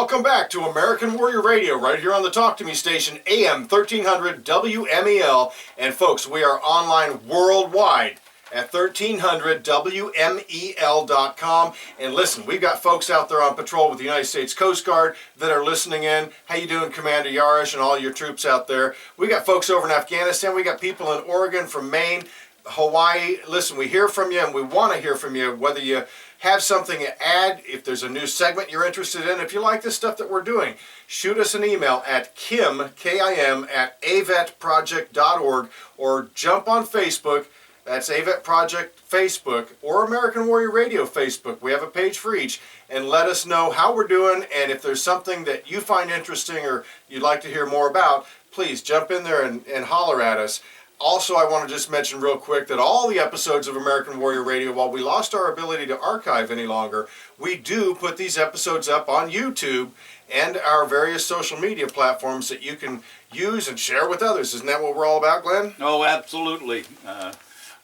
Welcome back to American Warrior Radio, right here on the Talk to Me station, AM 1300 WMEL. And folks, we are online worldwide at 1300WMEL.com. And listen, we've got folks out there on patrol with the United States Coast Guard that are listening in. How you doing, Commander Yarish, and all your troops out there? We got folks over in Afghanistan. We got people in Oregon, from Maine, Hawaii. Listen, we hear from you, and we want to hear from you, whether you have something to add, if there's a new segment you're interested in, if you like the stuff that we're doing, shoot us an email at kim, K-I-M, at avetproject.org, or jump on Facebook. That's AVET Project Facebook or American Warrior Radio Facebook. We have a page for each, and let us know how we're doing, and if there's something that you find interesting or you'd like to hear more about, please jump in there and holler at us. Also, I want to just mention real quick that all the episodes of American Warrior Radio, while we lost our ability to archive any longer, we do put these episodes up on YouTube and our various social media platforms that you can use and share with others. Isn't that what we're all about, Glenn? Oh, absolutely.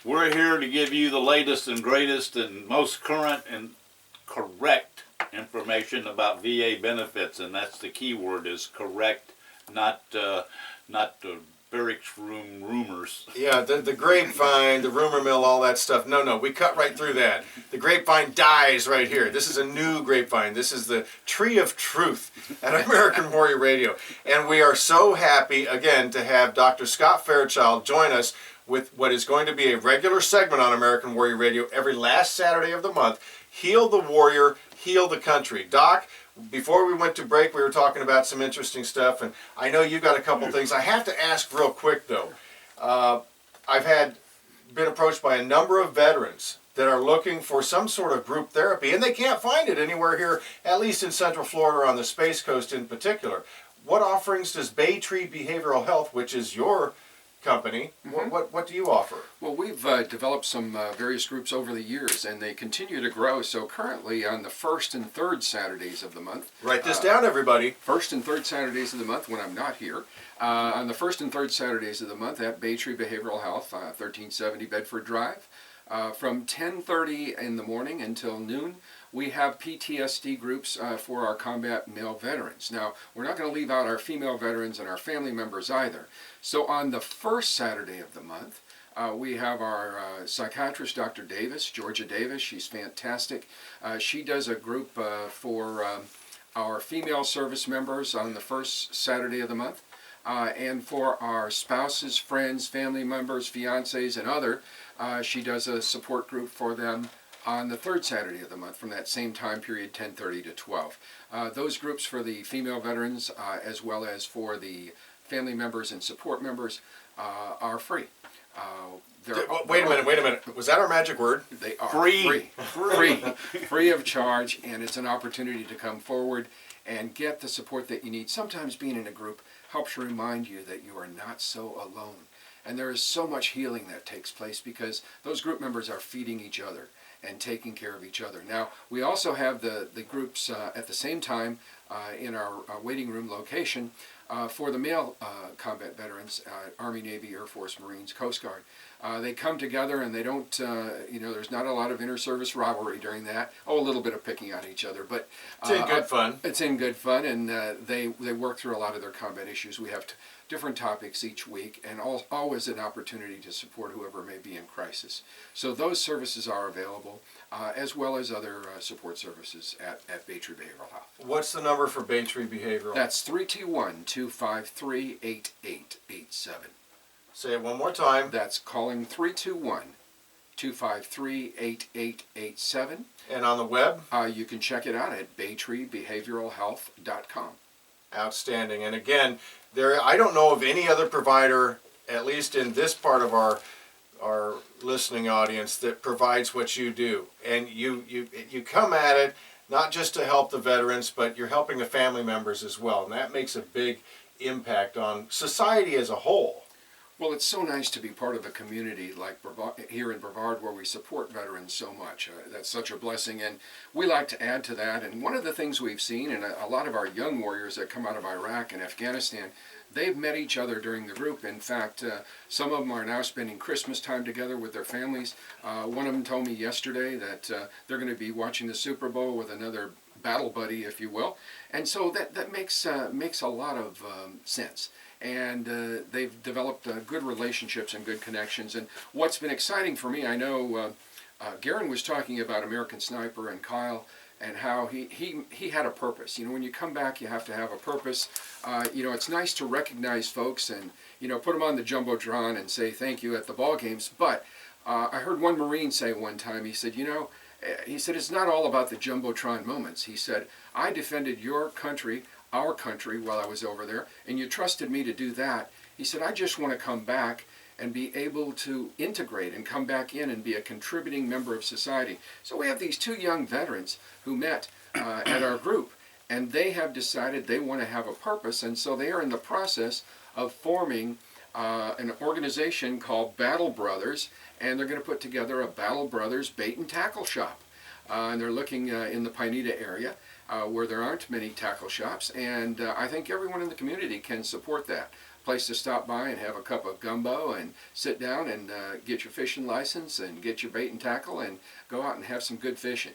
We're here to give you the latest and greatest and most current and correct information about VA benefits, and that's the key word, is correct, not barracks room rumors. Yeah, the grapevine, the rumor mill, all that stuff. No, we cut right through that. The grapevine dies right here. This is a new grapevine. This is the tree of truth at American Warrior Radio. And we are so happy, again, to have Dr. Scott Fairchild join us with what is going to be a regular segment on American Warrior Radio every last Saturday of the month. Heal the Warrior, Heal the Country. Doc, before we went to break, we were talking about some interesting stuff, and I know you've got a couple things. I have to ask real quick, though. I've been approached by a number of veterans that are looking for some sort of group therapy, and they can't find it anywhere here, at least in Central Florida or on the Space Coast in particular. What offerings does Bay Tree Behavioral Health, which is your company, what do you offer? Well, we've developed some various groups over the years, and they continue to grow. So currently on the first and third Saturdays of the month. Write this down, everybody. First and third Saturdays of the month when I'm not here. On the first and third Saturdays of the month at Bay Tree Behavioral Health, 1370 Bedford Drive. From 10:30 in the morning until noon, we have PTSD groups for our combat male veterans. Now, we're not going to leave out our female veterans and our family members either. So on the first Saturday of the month, we have our psychiatrist, Dr. Davis, Georgia Davis. She's fantastic. She does a group for our female service members on the first Saturday of the month. And for our spouses, friends, family members, fiancés, and other, she does a support group for them on the third Saturday of the month from that same time period, 10:30 to 12. Those groups for the female veterans as well as for the family members and support members are free. Wait a minute. Was that our magic word? They are free of charge, and it's an opportunity to come forward and get the support that you need. Sometimes being in a group helps remind you that you are not so alone. And there is so much healing that takes place because those group members are feeding each other and taking care of each other. Now, we also have the groups at the same time in our waiting room location for the male combat veterans, Army, Navy, Air Force, Marines, Coast Guard. They come together and they don't, there's not a lot of inter-service rivalry during that. Oh, a little bit of picking on each other, but it's in good fun. It's in good fun, and they work through a lot of their combat issues. We have different topics each week, and always an opportunity to support whoever may be in crisis. So those services are available, as well as other support services at Bay Tree Behavioral Health. What's the number for Bay Tree Behavioral? That's 321-253-8887. Say it one more time. That's calling 321-253-8887. And on the web? You can check it out at baytreebehavioralhealth.com. Outstanding. And again, I don't know of any other provider, at least in this part of our listening audience, that provides what you do. And you come at it not just to help the veterans, but you're helping the family members as well. And that makes a big impact on society as a whole. Well, it's so nice to be part of a community like here in Brevard where we support veterans so much. That's such a blessing, and we like to add to that. And one of the things we've seen, and a lot of our young warriors that come out of Iraq and Afghanistan, they've met each other during the group. In fact, some of them are now spending Christmas time together with their families. One of them told me yesterday that they're going to be watching the Super Bowl with another battle buddy, if you will. And so that makes a lot of sense. And they've developed good relationships and good connections. And what's been exciting for me, I know Garen was talking about American Sniper and Kyle, and how he had a purpose. You know, when you come back, you have to have a purpose. You know, it's nice to recognize folks and, you know, put them on the Jumbotron and say thank you at the ball games. But I heard one Marine say one time, he said, you know, it's not all about the Jumbotron moments. He said, I defended your country, our country, while I was over there, and you trusted me to do that. He said, I just want to come back and be able to integrate and come back in and be a contributing member of society. So we have these two young veterans who met at our group, and they have decided they want to have a purpose, and so they are in the process of forming an organization called Battle Brothers, and they're going to put together a Battle Brothers bait and tackle shop. And they're looking in the Pineda area where there aren't many tackle shops, and I think everyone in the community can support that. Place to stop by and have a cup of gumbo and sit down and get your fishing license and get your bait and tackle and go out and have some good fishing.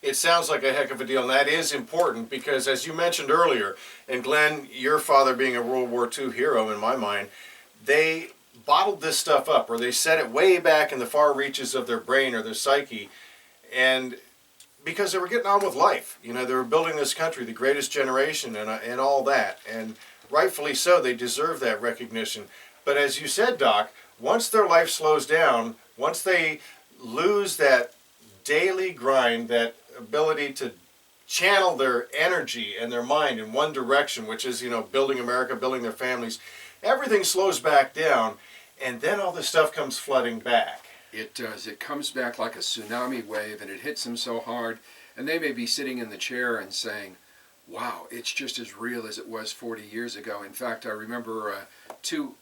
It sounds like a heck of a deal, and that is important because, as you mentioned earlier, and Glenn, your father being a World War II hero in my mind, they bottled this stuff up, or they set it way back in the far reaches of their brain or their psyche, and because they were getting on with life. You know, they were building this country, the greatest generation, and all that, and rightfully so, they deserve that recognition. But as you said, Doc, once their life slows down, once they lose that daily grind, that ability to channel their energy and their mind in one direction, which is, you know, building America, building their families, everything slows back down, and then all this stuff comes flooding back. It does. It comes back like a tsunami wave, and it hits them so hard, and they may be sitting in the chair and saying, wow, it's just as real as it was 40 years ago. In fact, I remember two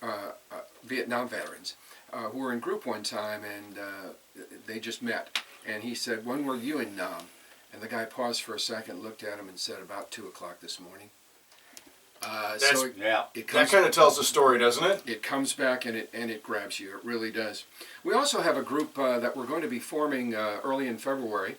Vietnam veterans who were in group one time, and they just met. And he said, when were you in Nam? And the guy paused for a second, looked at him, and said, about 2 o'clock this morning. That kind of tells the story, doesn't it? It comes back and it grabs you. It really does. We also have a group that we're going to be forming early in February.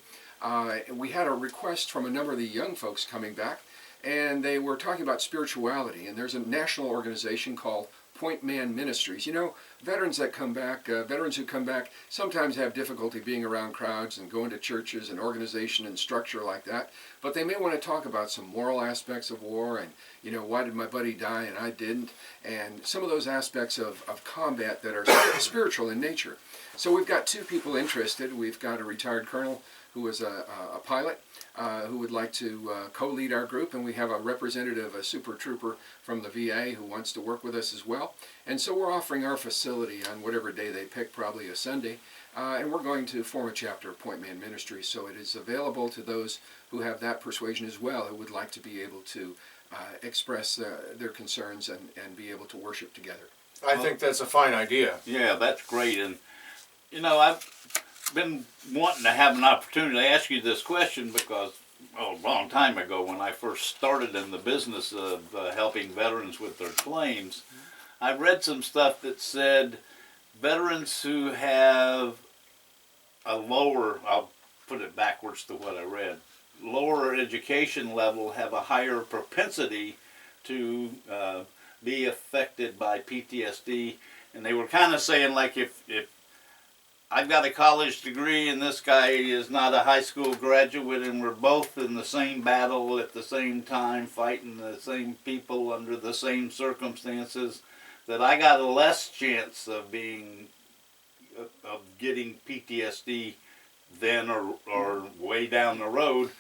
We had a request from a number of the young folks coming back, and they were talking about spirituality. And there's a national organization called Point Man Ministries. You know, veterans that come back, veterans who come back sometimes have difficulty being around crowds and going to churches and organization and structure like that. But they may want to talk about some moral aspects of war and, you know, why did my buddy die and I didn't? And some of those aspects of combat that are spiritual in nature. So we've got two people interested. We've got a retired colonel who was a pilot who would like to co-lead our group, and we have a representative, a super trooper from the VA who wants to work with us as well. And so we're offering our facility on whatever day they pick, probably a Sunday, and we're going to form a chapter of Point Man Ministries, so it is available to those who have that persuasion as well, who would like to be able to express their concerns and be able to worship together. I think that's a fine idea. Yeah, that's great. And, you know, I've been wanting to have an opportunity to ask you this question because a long time ago when I first started in the business of helping veterans with their claims, I read some stuff that said veterans who have a lower, I'll put it backwards to what I read, lower education level have a higher propensity to be affected by PTSD. And they were kind of saying, like, if I've got a college degree and this guy is not a high school graduate and we're both in the same battle at the same time, fighting the same people under the same circumstances, that I got a less chance of getting PTSD then or way down the road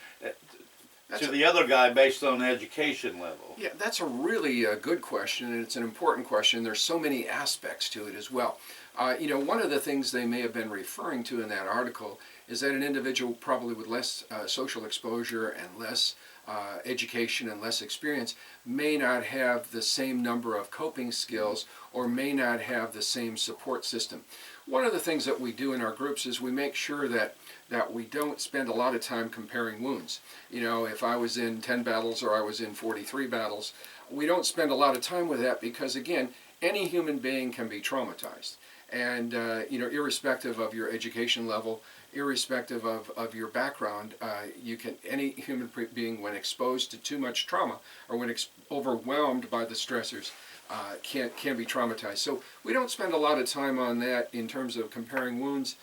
to the other guy based on education level. Yeah, that's a really good question, and it's an important question. There's so many aspects to it as well. You know, one of the things they may have been referring to in that article is that an individual probably with less social exposure and less education and less experience may not have the same number of coping skills or may not have the same support system. One of the things that we do in our groups is we make sure that we don't spend a lot of time comparing wounds. You know, if I was in 10 battles or I was in 43 battles, we don't spend a lot of time with that because, again, any human being can be traumatized. And, you know, irrespective of your education level, irrespective of your background. Any human being, when exposed to too much trauma or when overwhelmed by the stressors, can be traumatized. So we don't spend a lot of time on that in terms of comparing wounds.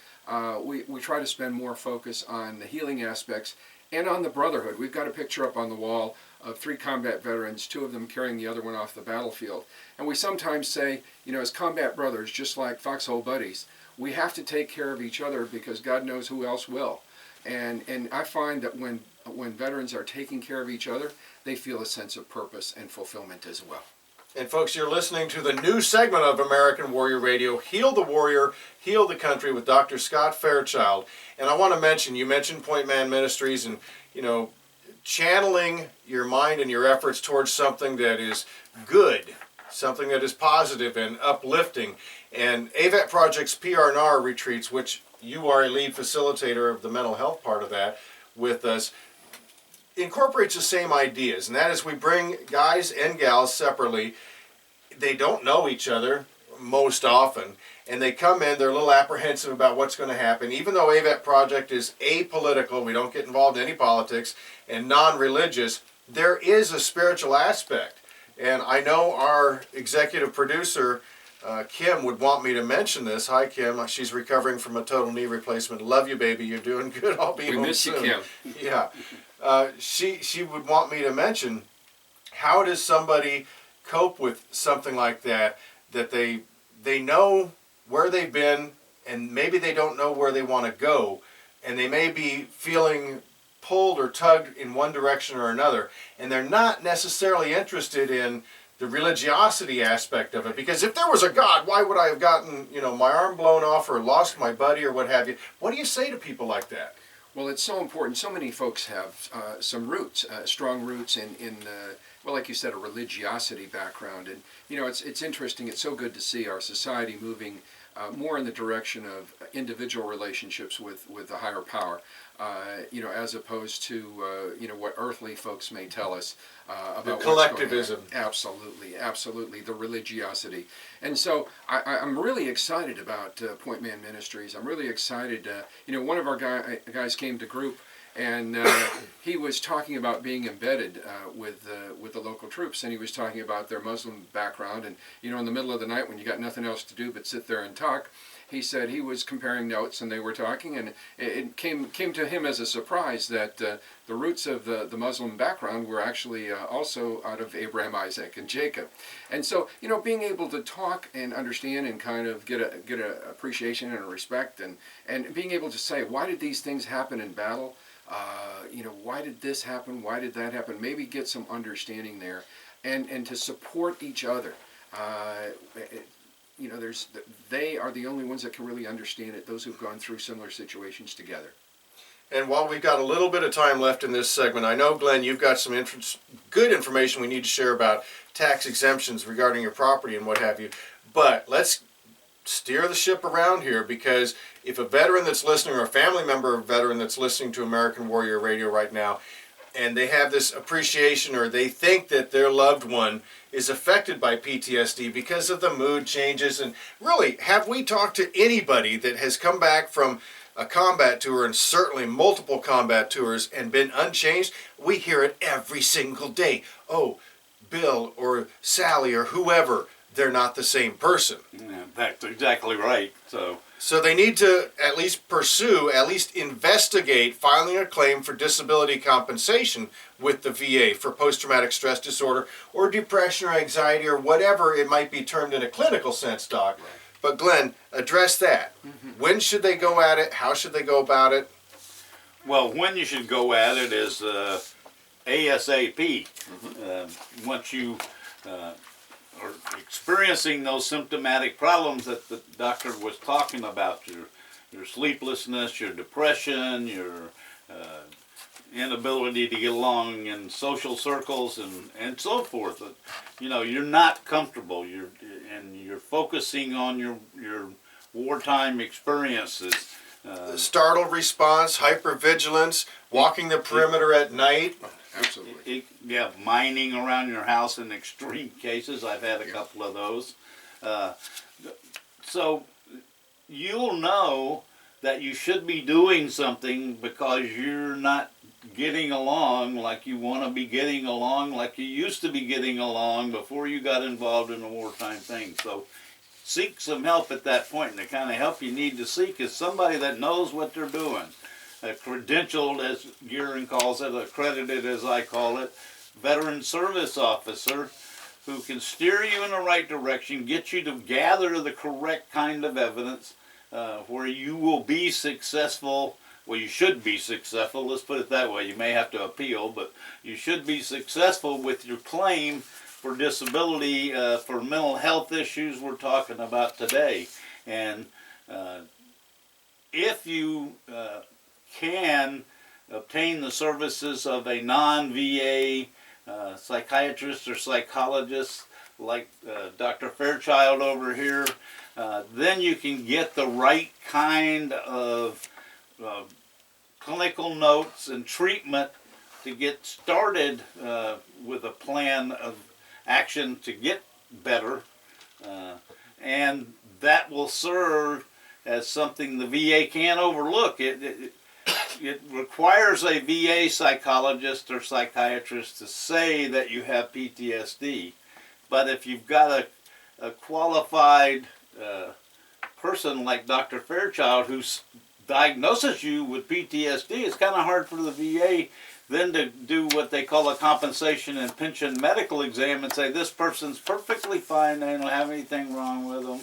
We try to spend more focus on the healing aspects and on the brotherhood. We've got a picture up on the wall of 3 combat veterans, 2 of them carrying the other one off the battlefield. And we sometimes say, as combat brothers, just like foxhole buddies, we have to take care of each other because God knows who else will. And I find that when veterans are taking care of each other, they feel a sense of purpose and fulfillment as well. And folks, you're listening to the new segment of American Warrior Radio, Heal the Warrior, Heal the Country with Dr. Scott Fairchild. And I want to mention, you mentioned Point Man Ministries and, channeling your mind and your efforts towards something that is good, something that is positive and uplifting. And AVET Project's PR&R retreats, which you are a lead facilitator of the mental health part of that with us, incorporates the same ideas, and that is we bring guys and gals separately. They don't know each other most often, and they come in, they're a little apprehensive about what's going to happen. Even though AVET Project is apolitical, we don't get involved in any politics, and non-religious, there is a spiritual aspect. And I know our executive producer, Kim, would want me to mention this. Hi, Kim. She's recovering from a total knee replacement. Love you, baby. You're doing good. I'll be home soon. We miss you, Kim. Yeah. She would want me to mention, how does somebody cope with something like that, that they know where they've been and maybe they don't know where they want to go, and they may be feeling pulled or tugged in one direction or another, and they're not necessarily interested in the religiosity aspect of it, because if there was a God, why would I have gotten my arm blown off or lost my buddy or what have you? What do you say to people like that? Well, it's so important. So many folks have some roots, strong roots in well, like you said, a religiosity background. And, it's interesting. It's so good to see our society moving more in the direction of individual relationships with the higher power, as opposed to, what earthly folks may tell us about the what's collectivism. Going on. Absolutely, the religiosity. And so I'm really excited about Point Man Ministries. I'm really excited. One of our guys came to group, and he was talking about being embedded with the local troops, and he was talking about their Muslim background. And in the middle of the night when you got nothing else to do but sit there and talk, he said he was comparing notes, and they were talking, and it came to him as a surprise that the roots of the Muslim background were actually also out of Abraham, Isaac, and Jacob. And so, being able to talk and understand and kind of get a appreciation and a respect, and being able to say, why did these things happen in battle? Why did this happen? Why did that happen? Maybe get some understanding there, and to support each other. They are the only ones that can really understand it, those who've gone through similar situations together. And while we've got a little bit of time left in this segment, I know, Glenn, you've got some good information we need to share about tax exemptions regarding your property and what have you. But let's steer the ship around here, because if a veteran that's listening, or a family member of a veteran that's listening to American Warrior Radio right now, and they have this appreciation, or they think that their loved one is affected by PTSD because of the mood changes, and really, have we talked to anybody that has come back from a combat tour, and certainly multiple combat tours, and been unchanged? We hear it every single day. Oh, Bill or Sally or whoever, they're not the same person. Yeah, that's exactly right. So they need to at least pursue, at least investigate filing a claim for disability compensation with the VA for post-traumatic stress disorder or depression or anxiety or whatever it might be termed in a clinical sense, Doc. Right. But Glenn, address that. Mm-hmm. When should they go at it? How should they go about it? Well, when you should go at it is ASAP. Mm-hmm. Once you are experiencing those symptomatic problems that the doctor was talking about, your sleeplessness, your depression, your inability to get along in social circles and so forth. You're not comfortable. You're focusing on your wartime experiences. Startle response, hypervigilance, walking the perimeter at night. Absolutely. Mining around your house in extreme cases. I've had a couple of those. So you'll know that you should be doing something because you're not getting along like you want to be getting along, like you used to be getting along before you got involved in a wartime thing. So seek some help at that point, and the kind of help you need to seek is somebody that knows what they're doing. A credentialed, as Gearing calls it, accredited as I call it, veteran service officer who can steer you in the right direction, get you to gather the correct kind of evidence, where you will be successful. Well, you should be successful, let's put it that way. You may have to appeal, but you should be successful with your claim for disability, for mental health issues we're talking about today. And if you can obtain the services of a non-VA psychiatrist or psychologist like Dr. Fairchild over here, then you can get the right kind of clinical notes and treatment to get started with a plan of action to get better, and that will serve as something the VA can't overlook. It requires a VA psychologist or psychiatrist to say that you have PTSD, but if you've got a qualified person like Dr. Fairchild who diagnoses you with PTSD, it's kind of hard for the VA then to do what they call a compensation and pension medical exam and say this person's perfectly fine, they don't have anything wrong with them.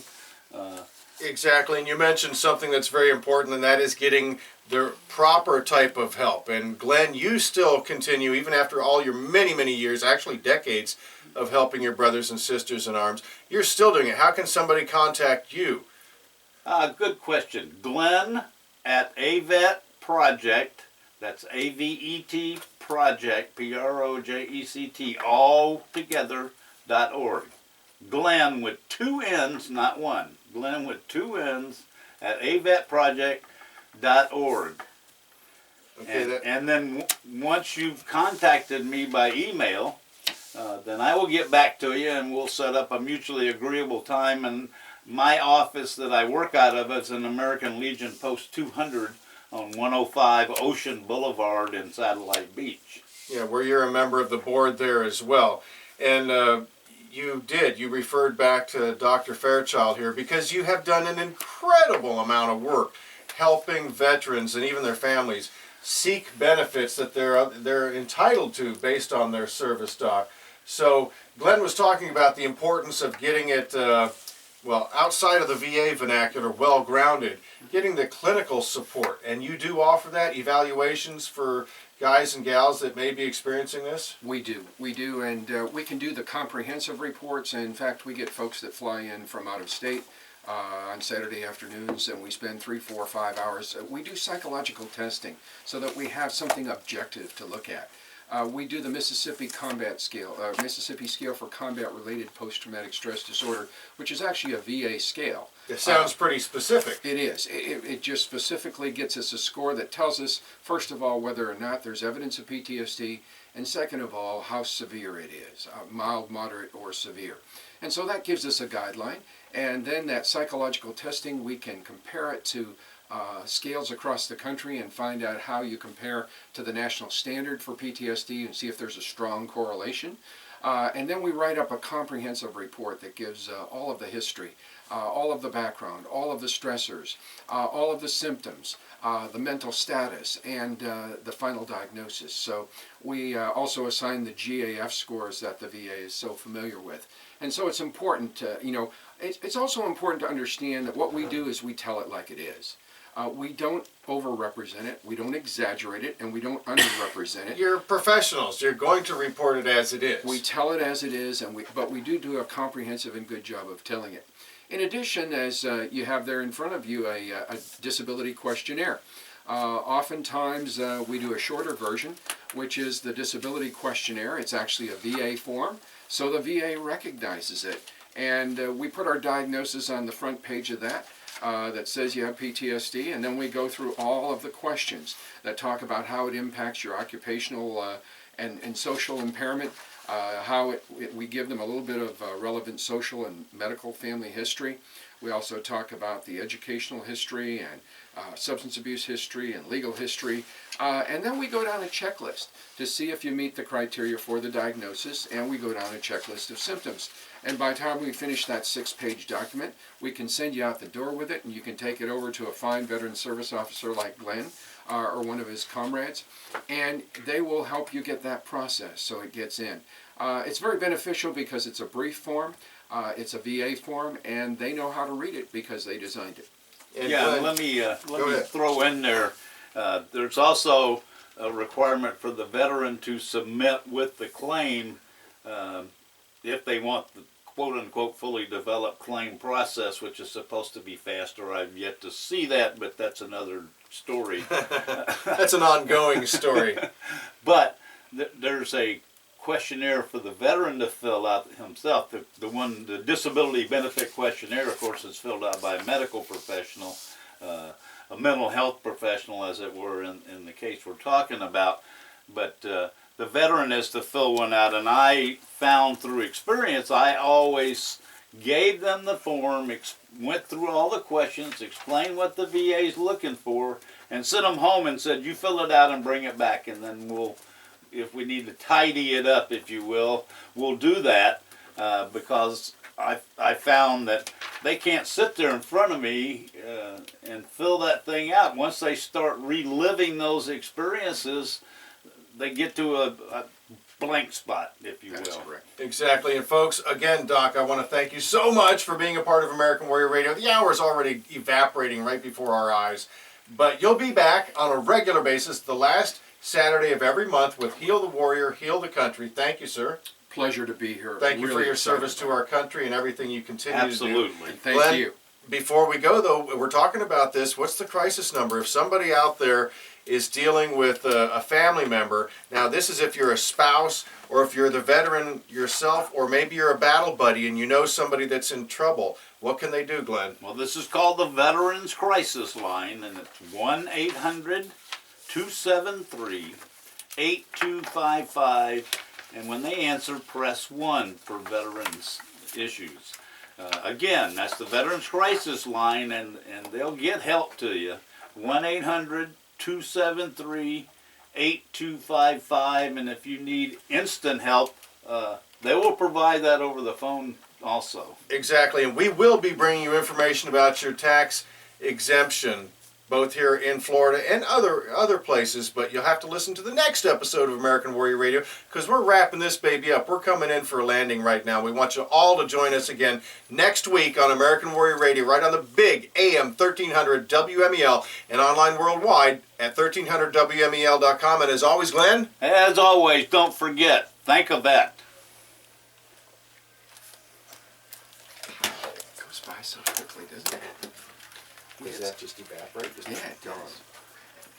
Exactly, and you mentioned something that's very important, and that is getting the proper type of help. And Glenn, you still continue, even after all your many, many years, actually decades, of helping your brothers and sisters in arms. You're still doing it. How can somebody contact you? Good question. Glenn at AVET Project, that's AVET Project, PROJECT, all together, .org. Glenn with 2 N's, not one. Glenn with 2 N's at avetproject.org. Okay, and then once you've contacted me by email, then I will get back to you and we'll set up a mutually agreeable time. And my office that I work out of is in American Legion Post 200 on 105 Ocean Boulevard in Satellite Beach. Yeah, where you're a member of the board there as well. And you referred back to Dr. Fairchild here because you have done an incredible amount of work helping veterans and even their families seek benefits that they're entitled to based on their service doc. So Glenn was talking about the importance of getting it, outside of the VA vernacular, well-grounded, getting the clinical support. And you do offer that, evaluations for guys and gals that may be experiencing this? We do, and we can do the comprehensive reports. In fact, we get folks that fly in from out of state on Saturday afternoons, and we spend 3, 4, 5 hours. We do psychological testing so that we have something objective to look at. We do the Mississippi Combat Scale, Mississippi Scale for Combat-Related Post-Traumatic Stress Disorder, which is actually a VA scale. It sounds pretty specific. It is. It just specifically gets us a score that tells us, first of all, whether or not there's evidence of PTSD, and second of all, how severe it is, mild, moderate, or severe. And so that gives us a guideline, and then that psychological testing, we can compare it to scales across the country and find out how you compare to the national standard for PTSD and see if there's a strong correlation. And then we write up a comprehensive report that gives all of the history, all of the background, all of the stressors, all of the symptoms, the mental status, and the final diagnosis. So we also assign the GAF scores that the VA is so familiar with. And so it's important to, it's also important to understand that what we do is we tell it like it is. We don't overrepresent it, we don't exaggerate it, and we don't underrepresent it. You're professionals. You're going to report it as it is. We tell it as it is, but we do a comprehensive and good job of telling it. In addition, as you have there in front of you, a disability questionnaire. Oftentimes we do a shorter version, which is the disability questionnaire. It's actually a VA form, so the VA recognizes it. And we put our diagnosis on the front page of that. That says you have PTSD, and then we go through all of the questions that talk about how it impacts your occupational and social impairment, we give them a little bit of relevant social and medical family history. We also talk about the educational history and substance abuse history and legal history. And then we go down a checklist to see if you meet the criteria for the diagnosis, and we go down a checklist of symptoms. And by the time we finish that 6-page document, we can send you out the door with it, and you can take it over to a fine veteran service officer like Glenn or one of his comrades, and they will help you get that process so it gets in. It's very beneficial because it's a brief form, it's a VA form, and they know how to read it because they designed it. And Yeah, Glenn, let me ahead. throw in there, there's also a requirement for the veteran to submit with the claim, if they want the quote-unquote fully developed claim process, which is supposed to be faster. I've yet to see that, but that's another story. That's an ongoing story. But there's a questionnaire for the veteran to fill out himself. The disability benefit questionnaire, of course, is filled out by a medical professional, a mental health professional, as it were, in the case we're talking about. But the veteran is to fill one out, and I found through experience, I always gave them the form, went through all the questions, explained what the VA is looking for, and sent them home and said, you fill it out and bring it back, and then we'll, if we need to tidy it up, if you will, we'll do that, because I found that they can't sit there in front of me and fill that thing out. Once they start reliving those experiences, they get to a blank spot, if you will. That's correct. Exactly. And folks, again, Doc, I want to thank you so much for being a part of American Warrior Radio. The hour is already evaporating right before our eyes. But you'll be back on a regular basis the last Saturday of every month with Heal the Warrior, Heal the Country. Thank you, sir. Pleasure to be here. Thank you for Really your excited service to about our country and everything you continue to do. Absolutely. it. Thank Glenn, you. Before we go, though, we're talking about this. What's the crisis number? If somebody out there is dealing with a family member, now this is if you're a spouse or if you're the veteran yourself, or maybe you're a battle buddy and you know somebody that's in trouble, what can they do, Glenn? Well, this is called the Veterans Crisis Line, and it's 1-800-273-8255, and when they answer, press 1 for veterans issues. Again, that's the Veterans Crisis Line, and they'll get help to you. 1-800-273-8255, and if you need instant help, they will provide that over the phone also. Exactly, and we will be bringing you information about your tax exemption, both here in Florida and other places, but you'll have to listen to the next episode of American Warrior Radio because we're wrapping this baby up. We're coming in for a landing right now. We want you all to join us again next week on American Warrior Radio, right on the big AM 1300 WMEL and online worldwide at 1300WMEL.com. And as always, Glenn? As always, don't forget, thank a vet. It goes by so quickly, doesn't it? Does that just evaporate? Yeah, it does.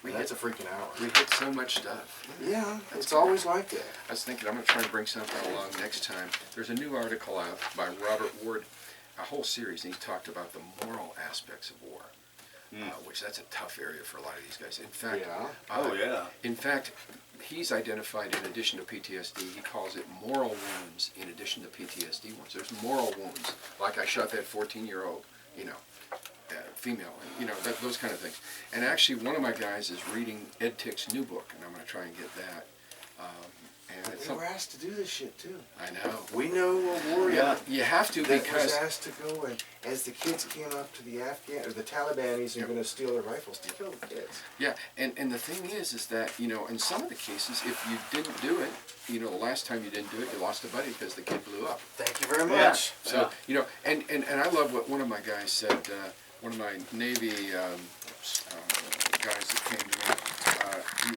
That's a freaking hour. We hit so much stuff. Yeah, it's always like that. I was thinking I'm going to try and bring something along next time. There's a new article out by Robert Ward, a whole series, and he talked about the moral aspects of war, which that's a tough area for a lot of these guys. In fact, Oh, yeah. In fact, he's identified in addition to PTSD, he calls it moral wounds in addition to PTSD wounds. There's moral wounds, like I shot that 14-year-old, female, those kind of things. And actually, one of my guys is reading Ed Tick's new book, and I'm going to try and get that. And it's We were asked to do this shit too. I know. We know a warrior Yeah, you have to that was because asked to go and as the kids came up to the the Talibanis and going to steal their rifles to kill the kids. yeah, and the thing is that in some of the cases, if you didn't do it, the last time you didn't do it, you lost a buddy because the kid blew up. Thank you very Yeah. much. So and I love what one of my guys said. One of my Navy guys that came to me,